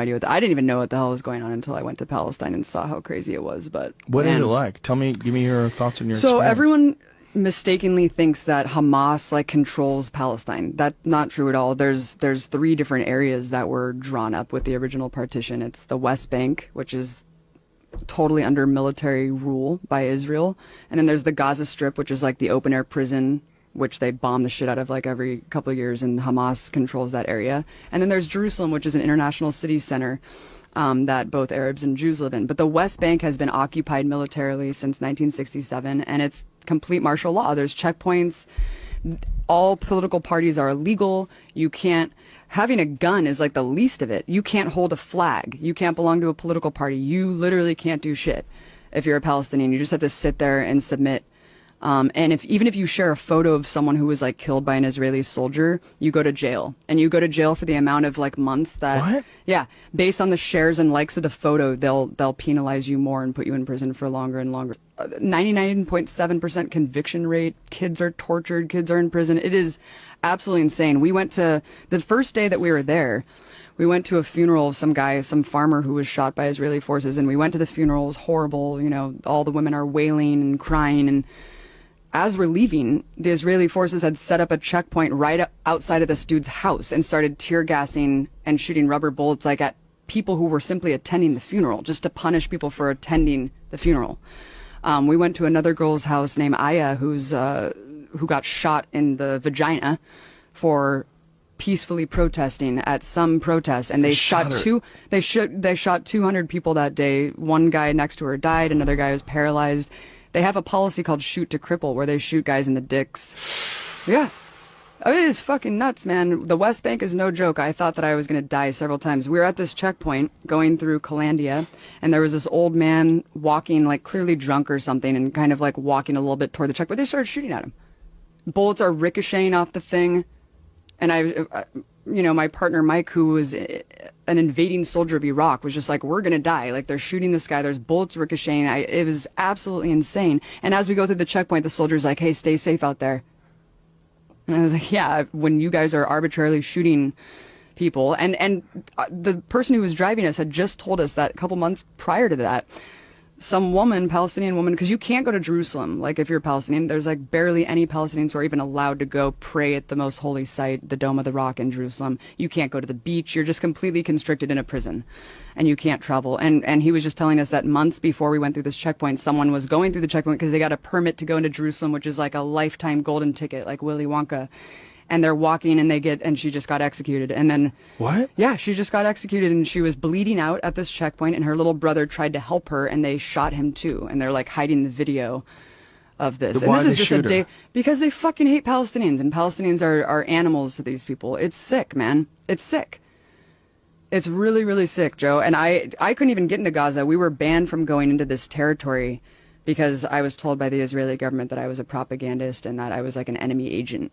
idea I didn't even know what the hell was going on until I went to Palestine and saw how crazy it was. But what is it like? Give me your thoughts on your So experience. everyone mistakenly thinks that Hamas like controls Palestine. That's not true at all. There's 3 different areas that were drawn up with the original partition. It's the West Bank, which is totally under military rule by Israel, and then there's the Gaza Strip, which is like the open air prison, which they bomb the shit out of like every couple of years, and Hamas controls that area. And then there's Jerusalem, which is an international city center that both Arabs and Jews live in. But the West Bank has been occupied militarily since 1967, and it's complete martial law. There's checkpoints. All political parties are illegal. You can't. Having a gun is like the least of it. You can't hold a flag. You can't belong to a political party. You literally can't do shit if you're a Palestinian. You just have to sit there and submit. And even if you share a photo of someone who was like killed by an Israeli soldier, you go to jail. And you go to jail for the amount of like months that. What? Yeah, based on the shares and likes of the photo, they'll penalize you more and put you in prison for longer and longer. 99.7% conviction rate. Kids are tortured. Kids are in prison. It is absolutely insane. We went to the first day that we were there. We went to a funeral of some guy, some farmer who was shot by Israeli forces, and we went to the funeral. It was horrible. You know, all the women are wailing and crying. And as we're leaving, the Israeli forces had set up a checkpoint right outside of this dude's house and started tear gassing and shooting rubber bullets like at people who were simply attending the funeral, just to punish people for attending the funeral. We went to another girl's house named Aya, who got shot in the vagina for peacefully protesting at some protest, and they shot 200 people that day. One guy next to her died, another guy was paralyzed. They have a policy called shoot to cripple, where they shoot guys in the dicks. Yeah. Oh, it is fucking nuts, man. The West Bank is no joke. I thought that I was going to die several times. We were at this checkpoint going through Calandia, and there was this old man walking, like clearly drunk or something, and kind of like walking a little bit toward the checkpoint. They started shooting at him. Bullets are ricocheting off the thing. And my partner Mike, who was an invading soldier of Iraq, was just like, we're going to die. Like, they're shooting this guy. There's bullets ricocheting. It was absolutely insane. And as we go through the checkpoint, the soldier's like, hey, stay safe out there. And I was like, yeah, when you guys are arbitrarily shooting people. And the person who was driving us had just told us that a couple months prior to that, some woman, Palestinian woman, because you can't go to Jerusalem. Like, if you're Palestinian, there's like barely any Palestinians who are even allowed to go pray at the most holy site, the Dome of the Rock in Jerusalem. You can't go to the beach. You're just completely constricted in a prison, and you can't travel. And he was just telling us that months before we went through this checkpoint, someone was going through the checkpoint because they got a permit to go into Jerusalem, which is like a lifetime golden ticket, like Willy Wonka. And they're walking, and she just got executed. And then what? Yeah, she just got executed, and she was bleeding out at this checkpoint, and her little brother tried to help her, and they shot him too. And they're like hiding the video of this. Why and this is just shoot a day her? because they fucking hate Palestinians, and Palestinians are animals to these people. It's sick, man. It's sick. It's really, really sick, Joe. And I couldn't even get into Gaza. We were banned from going into this territory because I was told by the Israeli government that I was a propagandist and that I was like an enemy agent.